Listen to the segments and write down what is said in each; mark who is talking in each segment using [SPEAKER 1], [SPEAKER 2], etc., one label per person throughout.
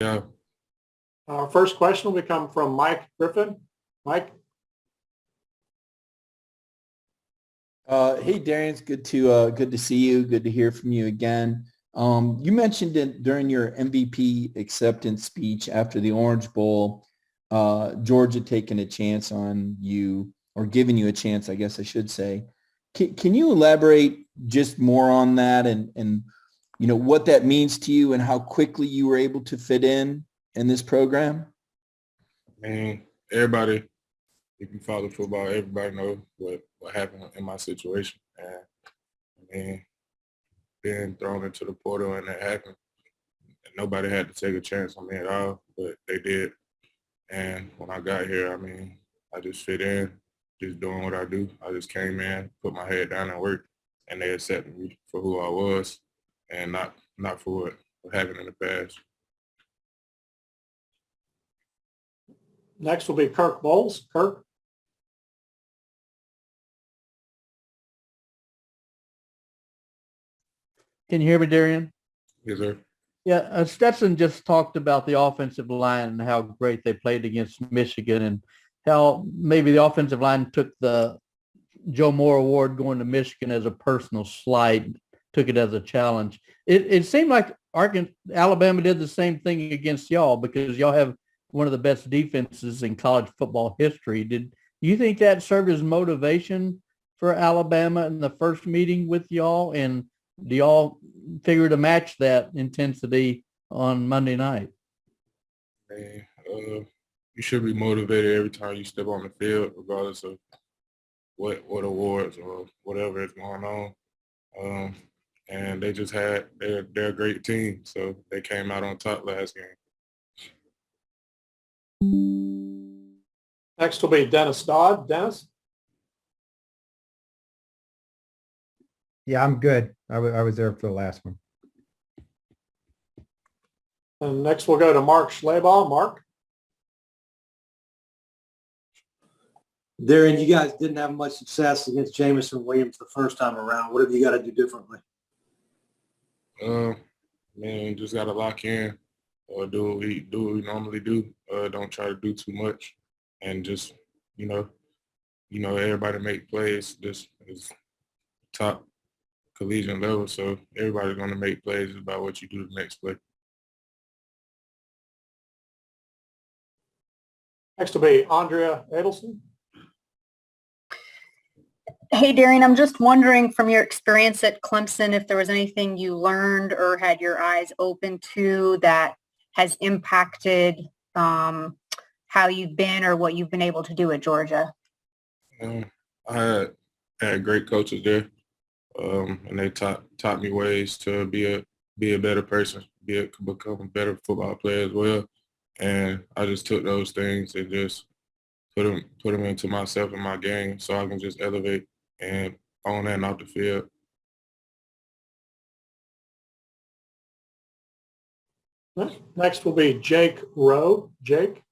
[SPEAKER 1] Yeah.
[SPEAKER 2] Our first question will come from Mike Griffith. Mike?
[SPEAKER 3] Hey, Darian, it's good to see you. Good to hear from you again. You mentioned it during your MVP acceptance speech after the Orange Bowl, Georgia taking a chance on you, or giving you a chance, I guess I should say. Can you elaborate just more on that and what that means to you and how quickly you were able to fit in this program?
[SPEAKER 1] I mean, everybody, if you follow football, everybody knows what happened in my situation. And I mean, being thrown into the portal and that happened, nobody had to take a chance on me at all, but they did. And when I got here, I mean, I just fit in, just doing what I do. I just came in, put my head down and worked, and they accepted me for who I was and not for what happened in the past.
[SPEAKER 2] Next will be Kirk Bowles. Kirk?
[SPEAKER 4] Can you hear me, Derion?
[SPEAKER 1] Yes, sir.
[SPEAKER 4] Yeah, Stetson just talked about the offensive line and how great they played against Michigan and how maybe the offensive line took the Joe Moore Award going to Michigan as a personal slight, took it as a challenge. It seemed like Alabama did the same thing against y'all because y'all have one of the best defenses in college football history. Did you think that served as motivation for Alabama in the first meeting with y'all? And do y'all figure to match that intensity on Monday night?
[SPEAKER 1] Man, you should be motivated every time you step on the field, regardless of what awards or whatever is going on. And they just they're a great team, so they came out on top last game.
[SPEAKER 2] Next will be Dennis Dodd. Dennis?
[SPEAKER 5] Yeah, I'm good. I was there for the last one.
[SPEAKER 2] And next we'll go to Mark Schlegel. Mark?
[SPEAKER 6] Derion, you guys didn't have much success against Jamison Williams the first time around. What have you got to do differently?
[SPEAKER 1] Man, just got to lock in or do what we normally do. Don't try to do too much, and just everybody make plays. This is top collegiate level, so everybody's going to make plays about what you do the next play.
[SPEAKER 2] Next will be Andrea Adelson.
[SPEAKER 7] Hey, Derion, I'm just wondering from your experience at Clemson if there was anything you learned or had your eyes open to that has impacted how you've been or what you've been able to do at Georgia.
[SPEAKER 1] I had great coaches there, and they taught me ways to be a better person, become a better football player as well. And I just took those things and just put them into myself and my game so I can just elevate and on and off the field.
[SPEAKER 2] Next will be Jake Rowe. Jake?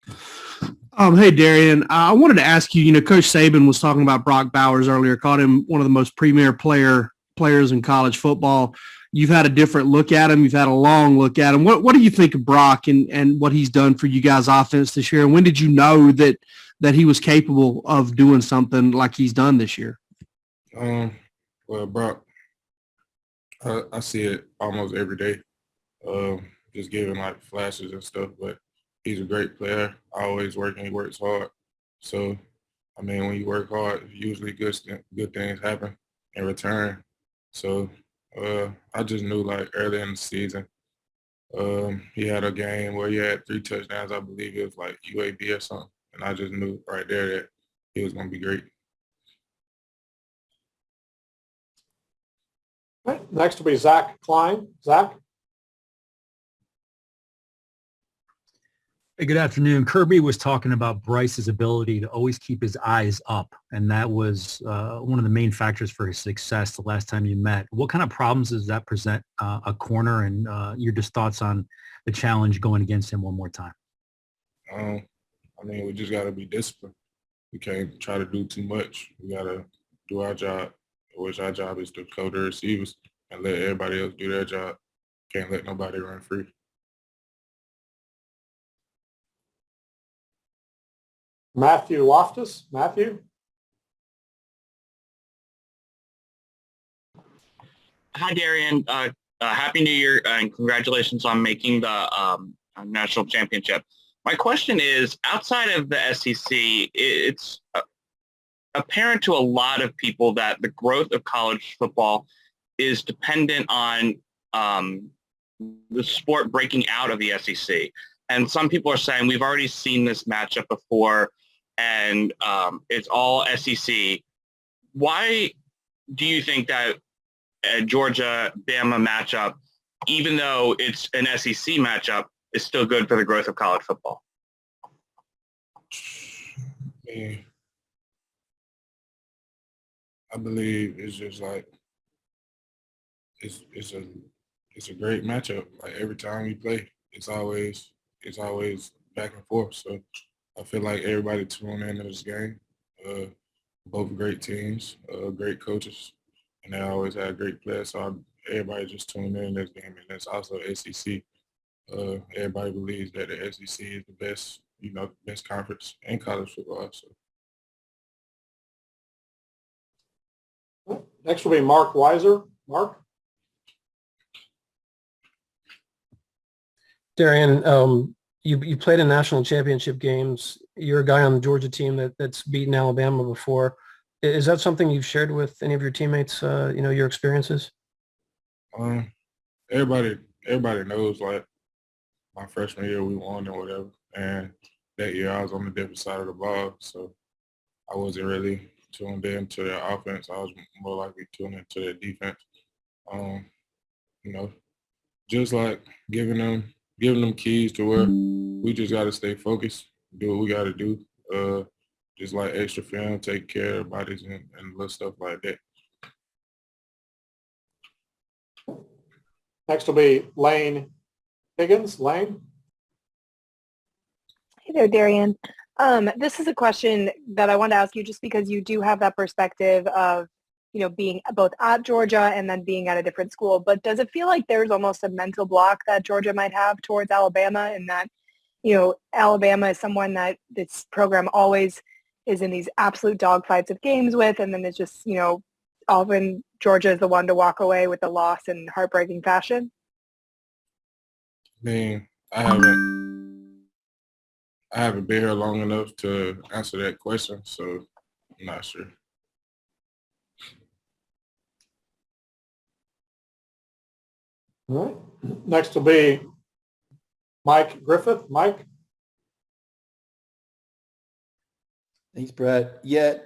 [SPEAKER 8] Hey, Derion. I wanted to ask you, Coach Saban was talking about Brock Bowers earlier, called him one of the most premier players in college football. You've had a different look at him. You've had a long look at him. What do you think of Brock and what he's done for you guys' offense this year? And when did you know that he was capable of doing something like he's done this year?
[SPEAKER 1] Well, Brock, I see it almost every day, just giving like flashes and stuff, but he's a great player, always working, he works hard. So, I mean, when you work hard, usually good things happen in return. So I just knew like early in the season, he had a game where he had 3 touchdowns, I believe it was like UAB or something. And I just knew right there that he was going to be great.
[SPEAKER 2] Right. Next will be Zach Klein. Zach?
[SPEAKER 9] Hey, good afternoon. Kirby was talking about Bryce's ability to always keep his eyes up, and that was one of the main factors for his success the last time you met. What kind of problems does that present a corner, and your just thoughts on the challenge going against him one more time?
[SPEAKER 1] I mean, we just got to be disciplined. We can't try to do too much. We got to do our job, which our job is to cover the receivers and let everybody else do their job. can't let nobody run free.
[SPEAKER 2] Matthew Loftus. Matthew?
[SPEAKER 10] Hi, Derion. Happy New Year and congratulations on making the national championship. My question is, outside of the SEC, it's apparent to a lot of people that the growth of college football is dependent on the sport breaking out of the SEC. And some people are saying we've already seen this matchup before and it's all SEC. Why do you think that a Georgia-Bama matchup, even though it's an SEC matchup, is still good for the growth of college football?
[SPEAKER 1] Yeah. I believe it's just like it's a great matchup. Like every time we play, it's always back and forth. So I feel like everybody tuning into this game. Both great teams, great coaches, and they always have great players. So everybody just tuning in this game, and that's also SEC. Everybody believes that the SEC is the best, best conference in college football. So.
[SPEAKER 2] Next will be Mark Weiser. Mark?
[SPEAKER 11] Derion, you played in national championship games. You're a guy on the Georgia team that's beaten Alabama before. Is that something you've shared with any of your teammates, your experiences?
[SPEAKER 1] Everybody knows, like, my freshman year we won and whatever. And that year I was on the different side of the ball, so I wasn't really tuned into their offense. I was more likely tuned into their defense. Just like giving them keys to where we just got to stay focused, do what we got to do. Just like extra film, take care of bodies and little stuff like that.
[SPEAKER 2] Next will be Lane Higgins. Lane?
[SPEAKER 12] Hey there, Derion. This is a question that I wanted to ask you just because you do have that perspective of, being both at Georgia and then being at a different school. But does it feel like there's almost a mental block that Georgia might have towards Alabama and that, Alabama is someone that this program always is in these absolute dogfights of games with, and then it's just, often Georgia is the one to walk away with the loss in heartbreaking fashion?
[SPEAKER 1] I mean, I haven't been here long enough to answer that question, so I'm not sure.
[SPEAKER 2] All right. Next will be Mike Griffith. Mike?
[SPEAKER 3] Thanks, Brett. Yeah,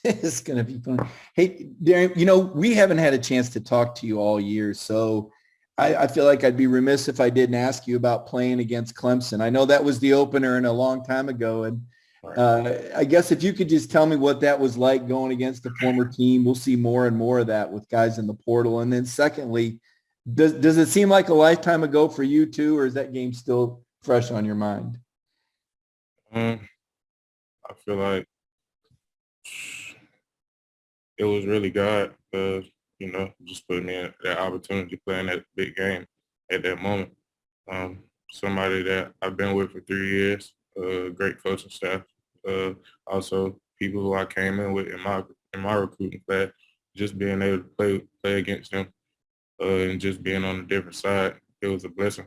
[SPEAKER 3] it's going to be fun. Hey, Derion, we haven't had a chance to talk to you all year, so I feel like I'd be remiss if I didn't ask you about playing against Clemson. I know that was the opener and a long time ago, and I guess if you could just tell me what that was like going against the former team. We'll see more and more of that with guys in the portal. And then secondly, does it seem like a lifetime ago for you too, or is that game still fresh on your mind?
[SPEAKER 1] I feel like it was really God, just putting me in that opportunity to play in that big game at that moment. Somebody that I've been with for 3 years, great coaching staff, also people who I came in with in my recruiting class, just being able to play against them and just being on a different side, it was a blessing.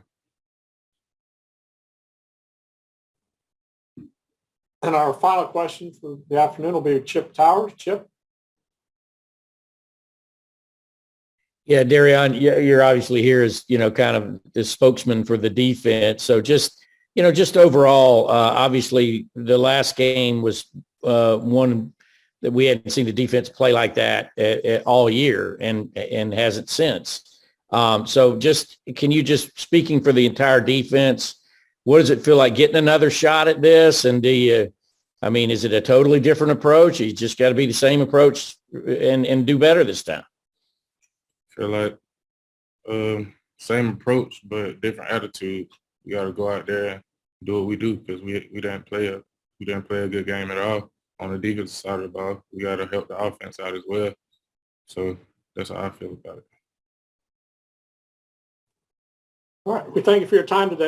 [SPEAKER 2] And our final question for the afternoon will be Chip Towers. Chip?
[SPEAKER 13] Yeah, Derion, you're obviously here as, kind of the spokesman for the defense. So just overall, obviously the last game was one that we hadn't seen the defense play like that all year and hasn't since. So can you speaking for the entire defense, what does it feel like getting another shot at this? And is it a totally different approach? You just got to be the same approach and do better this time.
[SPEAKER 1] Feel like same approach, but different attitude. We got to go out there and do what we do because we didn't play a good game at all on the defensive side of the ball. We got to help the offense out as well. So that's how I feel about it.
[SPEAKER 2] All right. We thank you for your time today.